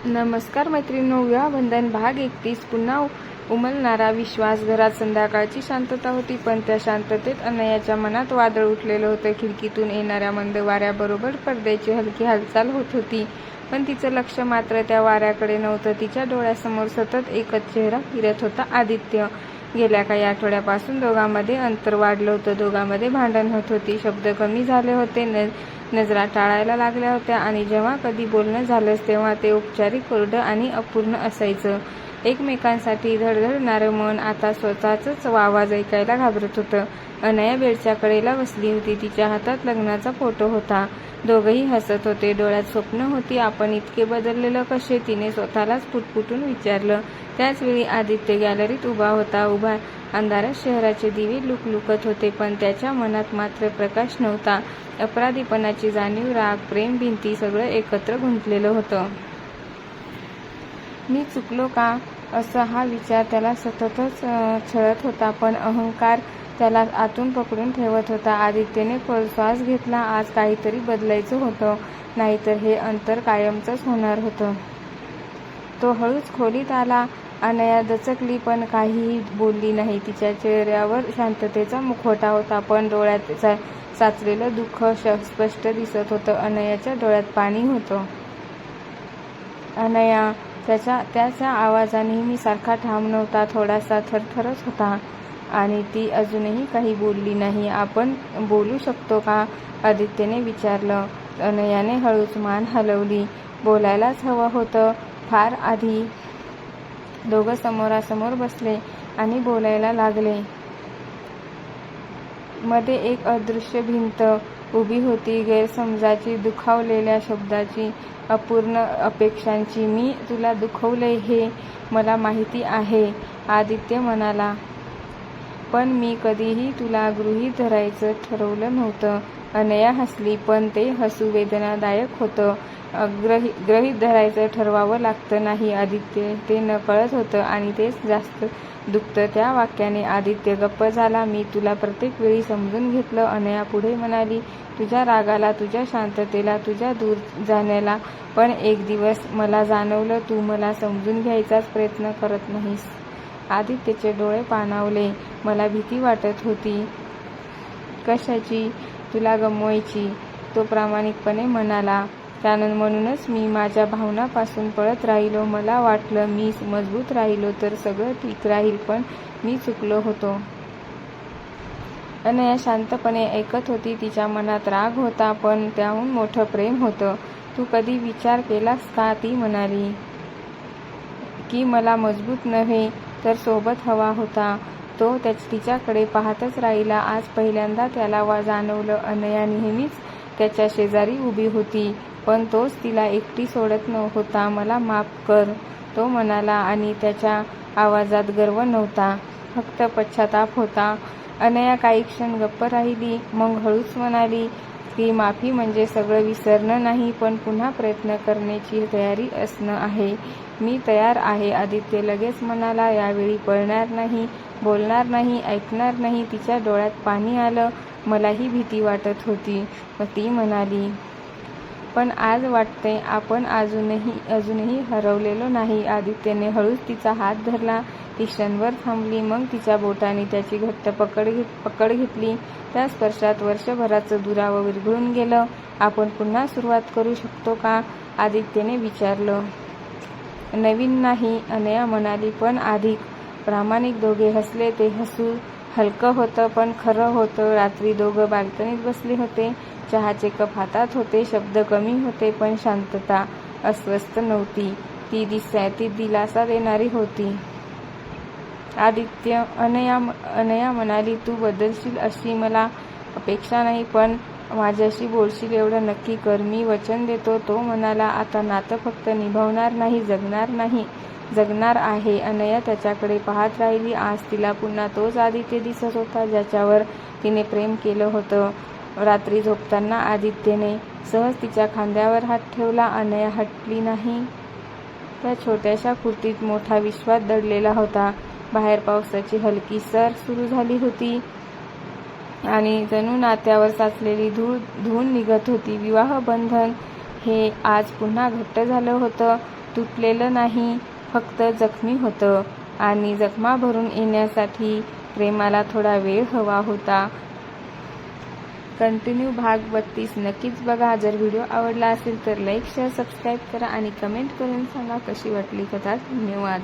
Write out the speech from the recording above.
नमस्कार मैत्रिणींनो, विवाहबंधन भाग 31. पुन्हा उमलणारा विश्वास. घरात संध्याकाळची शांतता होती, पण त्या शांततेत अनयाच्या मनात वादळ उठलेलं होतं. खिडकीतून येणाऱ्या मंद वाऱ्याबरोबर पडद्याची हलकी हालचाल होत होती, पण तिचं लक्ष मात्र त्या वाऱ्याकडे नव्हतं. तिच्या डोळ्यासमोर सतत एकच चेहरा फिरत होता, आदित्य. गेल्या काही आठवड्यापासून दोघांमध्ये अंतर वाढलं होतं. दोघांमध्ये भांडण होत होती, शब्द कमी झाले होते, नजरा टाळायला लागल्या होत्या, आणि जेव्हा कधी बोलणं झालंच तेव्हा ते औपचारिक, कोरडं आणि अपूर्ण असायचं. एकमेकांसाठी धडधडणारं मन आता स्वतःच आवाज ऐकायला घाबरत होतं. अनया बेडच्या कडेला बसली होती. तिच्या हातात लग्नाचा फोटो होता. दोघंही हसत होते. डोळ्यात स्वप्न होती. आपण इतके बदललेलं कसे, तिने स्वतःलाच पुटपुटून विचारलं. त्याच वेळी आदित्य गॅलरीत उभा होता. अंधारात शहराचे दिवे लुकलुकत होते, पण त्याच्या मनात मात्र प्रकाश नव्हता. अपराधीपणाची जाणीव, राग, प्रेम, भिंती सगळं एकत्र गुंतलेलं होतं. मी चुकलो का, असा हा विचार त्याला सततच छळत होता, पण अहंकार त्याला आतून पकडून ठेवत होता. आदित्यने श्वास घेतला. आज काहीतरी बदलायचं होतं, नाहीतर हे अंतर कायमचंच होणार होतं. तो हळूच खोलीत आला. अनया दचकली, पण काहीही बोलली नाही. तिच्या चेहऱ्यावर शांततेचा मुखवटा होता, पण डोळ्यात साचलेलं दुःख स्पष्ट दिसत होतं. अनयाच्या डोळ्यात पाणी होतं. अनया. त्याचा आवाज नेहमीसारखा ठाम नव्हता, थोडासा थरथरत होता, आणि ती अजूनही काही बोलली नाही. आपण बोलू शकतो का, आदित्यने विचारलं. अनयाने हळूच मान हलवली. बोलायलाच हवं होतं. फार आधी दोघं समोरासमोर बसले आणि बोलायला लागले. मध्ये एक अदृश्य भिंत उभी होती, गैरसमजाची, दुखावलेल्या शब्दाची, अपूर्ण अपेक्षांची. मी तुला दुखवलंय हे मला माहिती आहे, आदित्य म्हणाला, पण मी कधीही तुला गृहीत धरायचं ठरवलं नव्हतं. अनया हसली, पण ते हसू वेदनादायक होतं. गृहीत धरायचं ठरवावं लागतं नाही, आदित्य. ते नकळत होतं, आणि तेच जास्त दुखतं. त्या वाक्याने आदित्य गप्प झाला. मी तुला प्रत्येक वेळी समजून घेतलं, अनया पुढे म्हणाली. तुझ्या रागाला, तुझ्या शांततेला, तुझ्या दूर जाण्याला. पण एक दिवस मला जाणवलं, तू मला समजून घ्यायचाच प्रयत्न करत नाहीस. आदित्यचे डोळे पाणावले. मला भीती वाटत होती. कशाची? तुला गमवायची, तो प्रामाणिकपणे म्हणाला. म्हणूनच मी माझ्या भावनांपासून पळत राहिलो. मला वाटलं मी मजबूत राहिलो तर सगळं ठीक राहील, पण मी चुकलो होतो. अनया शांतपणे ऐकत होती. तिच्या मनात राग होता, पण त्याहून मोठं प्रेम होतं. तू कधी विचार केलास का, ती म्हणाली, की मला मजबूत नव्हे तर सोबत हवा होता. तो तिच्याकडे पाहतच राहिला. आज पहिल्यांदा त्याला जाणवलं, अनया नेहमीच त्याच्या शेजारी उभी होती, पण तोच तिला एकटी सोडत होता. मला माफ कर, तो म्हणाला, आणि त्याच्या आवाजात गर्व नव्हता, फक्त पश्चाताप होता. अनया काही क्षण गप्प राहिली, मग हळूच म्हणाली, की माफी म्हणजे सगळं विसरणं नाही, पण पुन्हा प्रयत्न करण्याची तयारी असणं आहे. मी तयार आहे, आदित्य लगेच म्हणाला. यावेळी पळणार नाही, बोलणार नाही, ऐकणार नाही. तिच्या डोळ्यात पाणी आलं. मलाही भीती वाटत होती, ती म्हणाली, पण आज वाटतंय आपण अजूनही हरवलेलो नाही. आदित्यने हळूच तिचा हात धरला. ती क्षणभर थांबली, मग तिच्या बोटांनी त्याची घट्ट पकड घेतली. त्या स्पर्शात वर्षभराचं दुरावं विरघळून गेलं. आपण पुन्हा सुरुवात करू शकतो का, आदित्यने विचारलं. नवीन नाही, अनया म्हणाली, पण अधिक प्रामाणिक. दोघे हसले. ते हसू हलकं होतं, पण खरं होतं. रात्री दोघं बाल्कनीत बसले होते. चहाचे कप हातात होते. शब्द कमी होते, पण शांतता अस्वस्थ नव्हती. ती दिलासा देणारी होती. आदित्य. अनया म्हणाली, तू बदलशील अशी मला अपेक्षा नाही, पण माझ्याशी बोलशील एवढं नक्की कर. मी वचन देतो, तो म्हणाला. आता नातं फक्त निभावणार नाही, जगणार आहे. अनया त्याच्याकडे पाहत राहिली. आज तिला पुन्हा तोच आदित्य दिसत होता, ज्याच्यावर तिने प्रेम केलं होतं. रात्री झोपताना आदित्यने सहज तिच्या खांद्यावर हात ठेवला. अनया हटली नाही. त्या छोट्याशा कुर्तीत मोठा विश्वास दडलेला होता. बाहेर पावसाची हलकी सर सुरू झाली होती, आणि जणू नात्यावर साचलेली धूळ निघत होती. विवाहबंधन हे आज पुन्हा घट्ट झालं होतं. तुटलेलं नाही, फक्त जखमी होतं आणि जखमा भरून येण्यासाठी प्रेमाला थोडा वेळ हवा होता. कंटिन्यू भाग 32 नक्कीच बघा. जर व्हिडिओ आवडला असेल तर लाईक, शेअर, सबस्क्राईब करा आणि कमेंट करून सांगा कशी वाटली कथा. धन्यवाद.